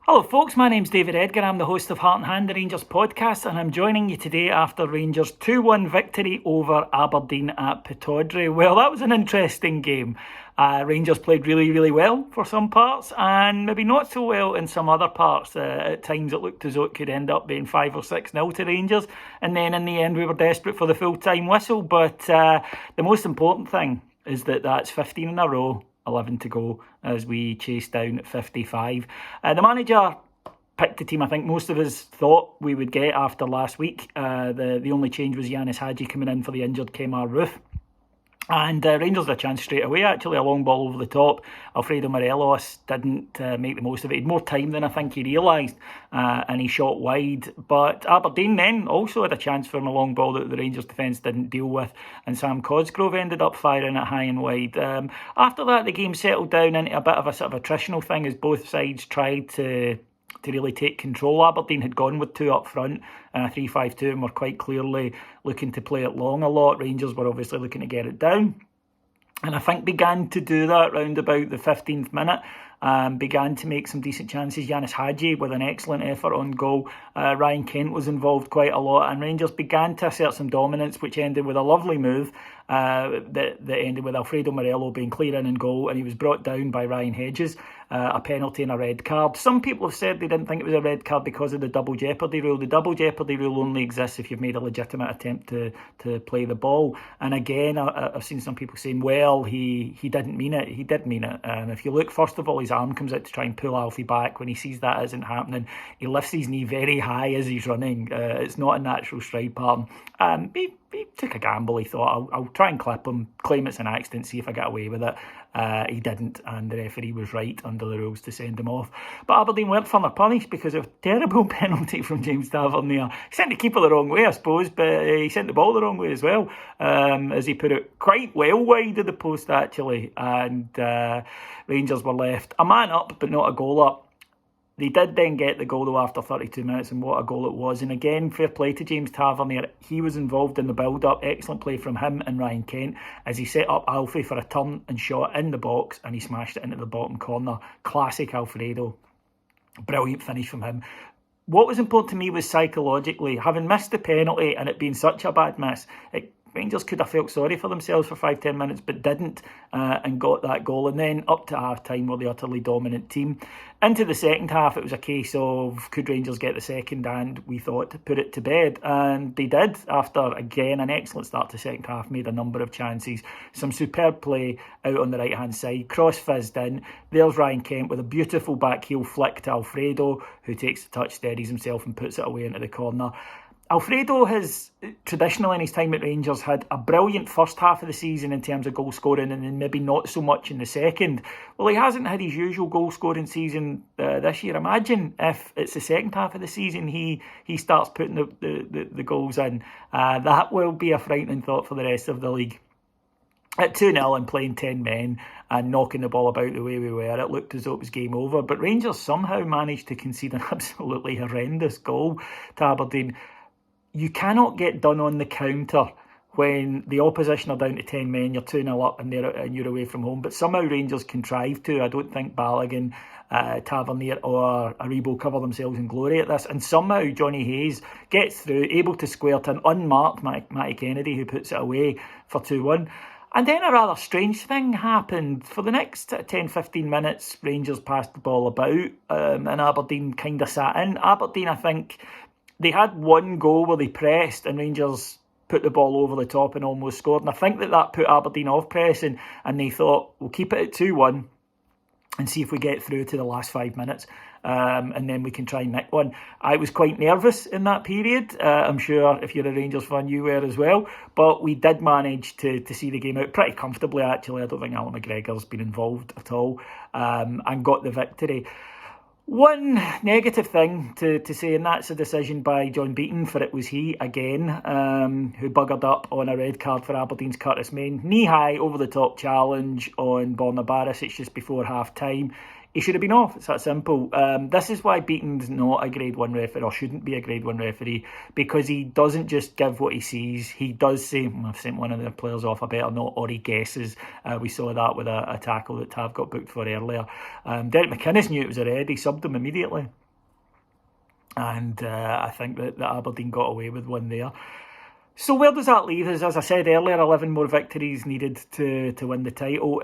Hello folks, my name's David Edgar. I'm the host of Heart and Hand, the Rangers podcast, and I'm joining you today after Rangers' 2-1 victory over Aberdeen at Pittodrie. Well, that was an interesting game. Rangers played really well for some parts and maybe not so well in some other parts. At times it looked as though it could end up being 5 or 6-0 to Rangers, and then in the end we were desperate for the full-time whistle. But the most important thing is that that's 15 in a row, 11 to go as we chase down 55. The manager picked the team I think most of us thought we would get after last week. The only change was Yanis Hadji coming in for the injured Kemar Roof. And Rangers had a chance straight away, actually, a long ball over the top. Alfredo Morelos didn't make the most of it. He had more time than I think he realised, and he shot wide. But Aberdeen then also had a chance for a long ball that the Rangers defence didn't deal with, and Sam Cosgrove ended up firing it high and wide. After that, the game settled down into a bit of a sort of attritional thing as both sides tried to really take control. Aberdeen had gone with two up front and a 3-5-2 and were quite clearly looking to play it long a lot. Rangers were obviously looking to get it down, and I think began to do that round about the 15th minute. Began to make some decent chances. Yanis Hadji with an excellent effort on goal. Ryan Kent was involved quite a lot, and Rangers began to assert some dominance, which ended with a lovely move that ended with Alfredo Morelos being clear in goal, and he was brought down by Ryan Hedges. A penalty and a red card. Some people have said they didn't think it was a red card because of the double jeopardy rule. The double jeopardy rule only exists if you've made a legitimate attempt to play the ball. And again, I've seen some people saying, well, he didn't mean it. He did mean it. If you look, first of all, his arm comes out to try and pull Alfie back. When he sees that isn't happening, he lifts his knee very high as he's running. It's not a natural stride pattern. He took a gamble. He thought, I'll try and clip him, claim it's an accident, see if I get away with it. He didn't, and the referee was right under the rules to send him off. But Aberdeen weren't further punished because of a terrible penalty from James Tavernier. He sent the keeper the wrong way, I suppose, but he sent the ball the wrong way as well, as he put it quite well wide of the post, actually. And Rangers were left a man up, but not a goal up. They did then get the goal though after 32 minutes, and what a goal it was. And again, fair play to James Tavernier. He was involved in the build-up. Excellent play from him and Ryan Kent as he set up Alfie for a turn and shot in the box, and he smashed it into the bottom corner. Classic Alfredo. Brilliant finish from him. What was important to me was psychologically, having missed the penalty and it being such a bad miss, Rangers could have felt sorry for themselves for 5-10 minutes, but didn't, and got that goal. And then up to half-time were the utterly dominant team. Into the second half, it was a case of could Rangers get the second, and we thought to put it to bed. And they did, after, again, an excellent start to the second half, made a number of chances. Some superb play out on the right-hand side, cross-fizzed in. There's Ryan Kent with a beautiful backheel flick to Alfredo, who takes the touch, steadies himself and puts it away into the corner. Alfredo has traditionally in his time at Rangers had a brilliant first half of the season in terms of goal scoring, and then maybe not so much in the second. Well, he hasn't had his usual goal scoring season this year. Imagine if it's the second half of the season he starts putting the goals in. That will be a frightening thought for the rest of the league. At 2-0 and playing 10 men and knocking the ball about the way we were, it looked as though it was game over. But Rangers somehow managed to concede an absolutely horrendous goal to Aberdeen. You cannot get done on the counter when the opposition are down to 10 men, you're 2-0 up and you're away from home. But somehow Rangers contrived to. I don't think Balogun, Tavernier or Aribo cover themselves in glory at this. And somehow Johnny Hayes gets through, able to square to an unmarked Matty Kennedy, who puts it away for 2-1. And then a rather strange thing happened. For the next 10-15 minutes, Rangers passed the ball about, and Aberdeen kind of sat in. Aberdeen, I think, they had one goal where they pressed and Rangers put the ball over the top and almost scored. And I think that put Aberdeen off pressing, and they thought, we'll keep it at 2-1 and see if we get through to the last 5 minutes, and then we can try and nick one. I was quite nervous in that period. I'm sure if you're a Rangers fan, you were as well. But we did manage to see the game out pretty comfortably, actually. I don't think Alan McGregor's been involved at all, and got the victory. One negative thing to say, and that's a decision by John Beaton, for it was he, again, who buggered up on a red card for Aberdeen's Curtis Main. Knee-high, over-the-top challenge on Borna Barisic just before half-time. he should have been off. It's that simple. This is why Beaton's not a grade 1 referee, or shouldn't be a grade 1 referee, because he doesn't just give what he sees. He does say, I've sent one of the players off, I better not, or he guesses. We saw that with a tackle that Tav got booked for earlier. Derek McInnes knew it was a red. He subbed him immediately. And I think that Aberdeen got away with one there. So where does that leave us? As I said earlier, 11 more victories needed to win the title.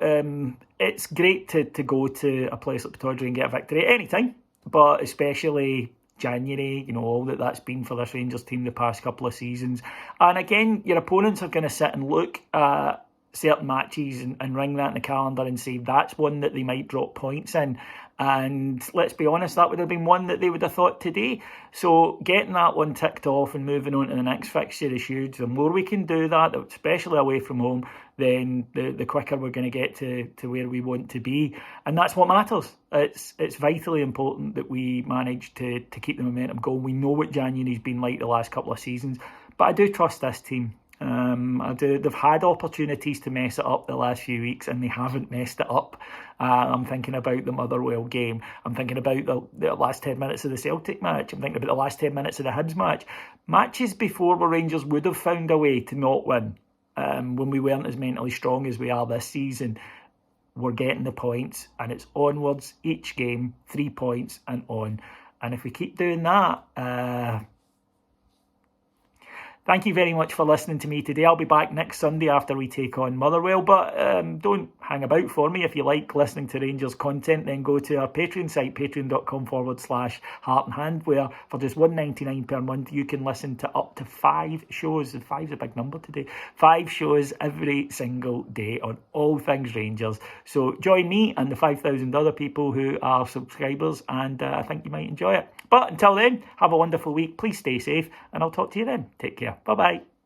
It's great to go to a place like Pittodrie and get a victory at any time, but especially January, all that's been for this Rangers team the past couple of seasons. And again, your opponents are going to sit and look at certain matches and ring that in the calendar and say that's one that they might drop points in. And let's be honest, that would have been one that they would have thought today. So getting that one ticked off and moving on to the next fixture is huge. The more we can do that, especially away from home, then the quicker we're going to get to where we want to be. And that's what matters. It's vitally important that we manage to keep the momentum going. We know what January's been like the last couple of seasons, but I do trust this team. I do. They've had opportunities to mess it up the last few weeks and they haven't messed it up. I'm thinking about the Motherwell game. I'm thinking about the last 10 minutes of the Celtic match. I'm thinking about the last 10 minutes of the Hibs match. Matches before where Rangers would have found a way to not win when we weren't as mentally strong as we are this season. We're getting the points and it's onwards each game, 3 points and on. And if we keep doing that... Thank you very much for listening to me today. I'll be back next Sunday after we take on Motherwell, but don't hang about for me. If you like listening to Rangers content, then go to our Patreon site, patreon.com/Heart and Hand, where for just $1.99 per month, you can listen to up to 5 shows. 5's a big number today. 5 shows every single day on all things Rangers. So join me and the 5,000 other people who are subscribers, and I think you might enjoy it. But until then, have a wonderful week. Please stay safe, and I'll talk to you then. Take care. Bye-bye.